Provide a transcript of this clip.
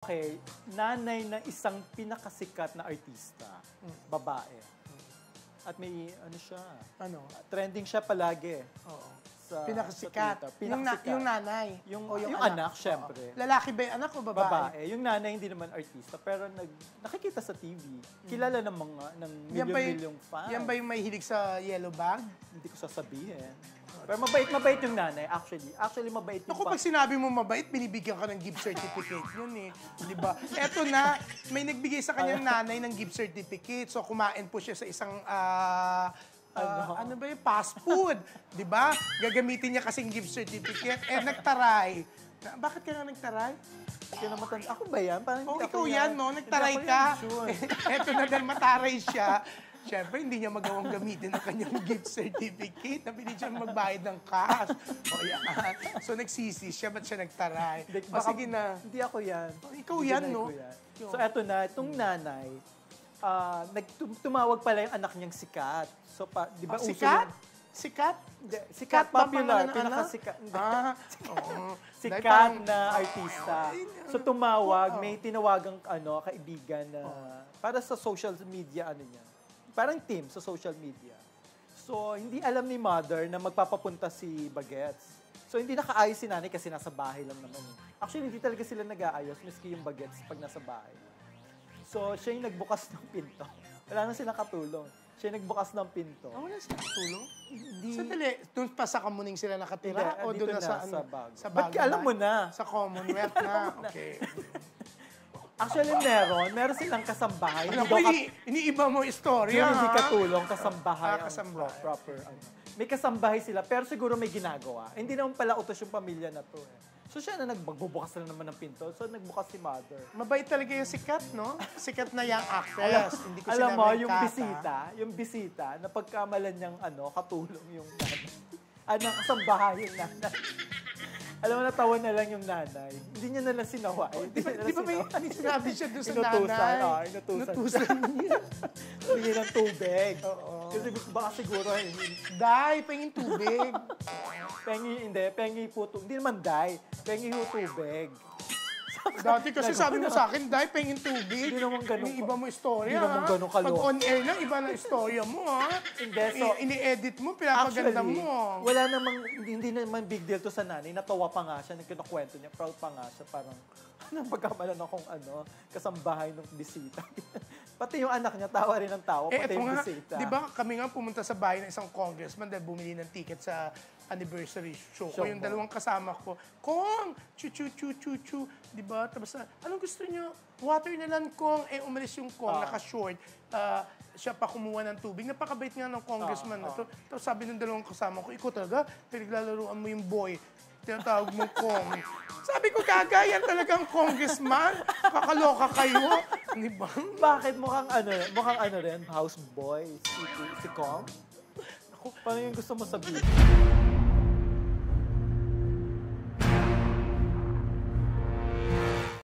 Okay, nanay ng isang pinakasikat na artista, babae. At may ano siya, trending siya palagi. Oo. Sa, pinakasikat. sa Pinakasikat. Yung nanay. Yung anak, syempre. Lalaki ba yung anak o babae? Babae. Yung nanay hindi naman artista, pero nakikita sa TV. Kilala ng mga ng milyon-milyong fans. Yan ba yung may hilig sa yellow bag? Hindi ko sasabihin. Pero mabait yung nanay, actually. Actually, mabait yung... Ako, pag sinabi mo mabait, binibigyan ka ng gift certificate yun eh. Di ba? Eto na, may nagbigay sa kanyang nanay ng gift certificate. So, kumain po siya sa isang... ano ba yung fast food? Di ba? Gagamitin niya kasing gift certificate. Nagtaray. Bakit ka nga nagtaray? Ako ba yan? Parang ikaw yan, no? Nagtaray ka. Eto na dahil mataray siya. Siyempre, hindi niya magawang gamitin ang kanyang gift certificate. Nabili siya magbayad ng cash. O yan. So, nagsisi siya. Ba't siya nagtaray? Sige na. Hindi ako yan. Ikaw yan, no? So, eto na. Itong nanay, tumawag pala yung anak niyang Sikat. So, di ba Sikat? Sikat? Sikat, popular. Pinakasikat. Sikat na artista. So, tumawag. May tinawagang kaibigan na para sa social media, niya. Parang team sa social media. So, hindi alam ni mother na magpapapunta si Bagets. So, hindi nakaayos si nanay kasi nasa bahay lang naman. Actually, hindi talaga sila nag-aayos, miski yung Bagets pag nasa bahay. So, siya yung nagbukas ng pinto. Wala na silang katulong. Siya yung nagbukas ng pinto. Wala silang katulong? Hindi. Sandali, doon pa sa Kamuning sila nakatira? O doon na sa bago? Sa bago? Ba't alam mo na? Sa Commonwealth na? Okay. Actually, meron silang kasambahay. Iniiba mo istorya, hindi katulong, kasambahay. Kasambahay. Proper. May kasambahay sila, pero siguro may ginagawa. Hindi naman pala utos yung pamilya na to. So siya na nagbubukas na naman ng pinto. So nagbukas si mother. Mabait talaga yung Sikat, no? Sikat na young actress. Alam mo, yung bisita, na pagkamalan niyang katulong yung nanay. Kasambahay yung nanay. Alam mo, natawa na lang yung nanay. Hindi niya nalang sinaway. Di ba may sinabi siya doon sa nanay? Inutusan niya. Bigyan ng tubig. Kasi baka siguro, Day, pengin tubig. Pengi puto. Hindi naman day. Pengi tubig. Dati kasi sabi mo sa akin, Day, pengin tubig. Hindi naman ganun. Iniiba mo istorya, Hindi naman ganun kaloko. Pag on-air lang, iba na istorya mo, ha? Hindi, so... Ini-edit mo, pinapaganda mo. Wala namang, hindi naman big deal to sa nanay. Natawa pa nga siya, nagkinukwento niya. Proud pa nga siya, parang, pagkamalan akong kasambahay ng bisita. Pati yung anak niya, tawa rin ng tawa, pati yung bisita. Di ba kami nga pumunta sa bahay ng isang congressman dahil bumili ng ticket sa anniversary show ko. Yung dalawang kasama ko, Kong! Chu-chu-chu-chu-chu. Di ba? Tapos, anong gusto niyo? Water na lang, Kong. Umalis yung Kong, naka-short. Siya pa kumuha ng tubig. Napakabait nga ng congressman na to. Tapos sabi ng dalawang kasama ko, ikaw talaga, pinaglalaruan mo yung boy. Tinatawag mong Kong. Sabi ko, kagayan talagang congressman. Kakaloka kayo. Di ba? Bakit mukhang rin, houseboy, si Kong? Paano yung gusto mo sabihin?